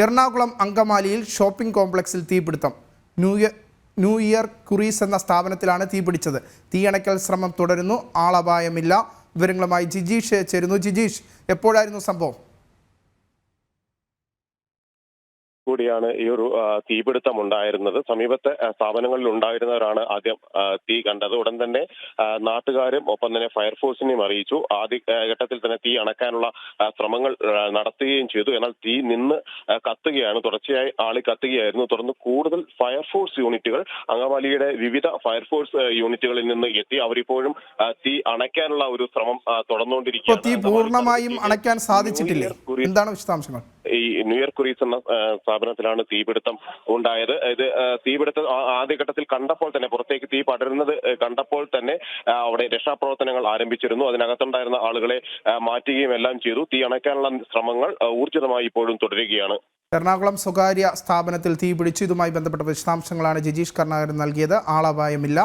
എറണാകുളം അങ്കമാലിയിൽ ഷോപ്പിംഗ് കോംപ്ലക്സിൽ തീപിടുത്തം. ന്യൂ ഇയർ കുറീസ് എന്ന സ്ഥാപനത്തിലാണ് തീപിടിച്ചത്. തീയണയ്ക്കൽ ശ്രമം തുടരുന്നു. ആളപായമില്ല. വിവരങ്ങളുമായി ജിജീഷ് ചേരുന്നു. ജിജീഷ്, എപ്പോഴായിരുന്നു സംഭവം? കൂടിയാണ് ഈ ഒരു തീപിടുത്തം ഉണ്ടായിരുന്നത്. സമീപത്തെ സ്ഥാപനങ്ങളിൽ ഉണ്ടായിരുന്നവരാണ് ആദ്യം തീ കണ്ടത്. ഉടൻ തന്നെ നാട്ടുകാരും ഒപ്പം തന്നെ ഫയർഫോഴ്സിനെയും അറിയിച്ചു. ആദ്യ ഘട്ടത്തിൽ തന്നെ തീ അണക്കാനുള്ള ശ്രമങ്ങൾ നടത്തുകയും ചെയ്തു. എന്നാൽ തീ നിന്ന് കത്തുകയാണ്, തുടർച്ചയായി ആളി കത്തുകയായിരുന്നു. തുടർന്ന് കൂടുതൽ ഫയർഫോഴ്സ് യൂണിറ്റുകൾ അങ്കമാലിയുടെ വിവിധ ഫയർഫോഴ്സ് യൂണിറ്റുകളിൽ നിന്ന് എത്തി. അവരിപ്പോഴും തീ അണയ്ക്കാനുള്ള ഒരു ശ്രമം തുടർന്നുകൊണ്ടിരിക്കുകയാണ്. തീ പൂർണ്ണമായും അണയ്ക്കാൻ സാധിച്ചിട്ടില്ലേ? എന്താണ് വിശദാംശങ്ങൾ? ഈ ന്യൂ ഇയർ കുറീസ് എന്ന സ്ഥാപനത്തിലാണ് തീപിടുത്തം ഉണ്ടായത്. ഇത് തീപിടുത്തം ആദ്യഘട്ടത്തിൽ കണ്ടപ്പോൾ തന്നെ, പുറത്തേക്ക് തീ പടരുന്നത് കണ്ടപ്പോൾ തന്നെ അവിടെ രക്ഷാപ്രവർത്തനങ്ങൾ ആരംഭിച്ചിരുന്നു. അതിനകത്തുണ്ടായിരുന്ന ആളുകളെ മാറ്റുകയും എല്ലാം ചെയ്തു. തീ അണയ്ക്കാനുള്ള ശ്രമങ്ങൾ ഊർജിതമായി ഇപ്പോഴും തുടരുകയാണ്. എറണാകുളം സ്വകാര്യ സ്ഥാപനത്തിൽ തീപിടിച്ചു. ഇതുമായി ബന്ധപ്പെട്ട വിശദാംശങ്ങളാണ് ജിജീഷ് കരുണാകരൻ നൽകിയത്. ആളപായമില്ല.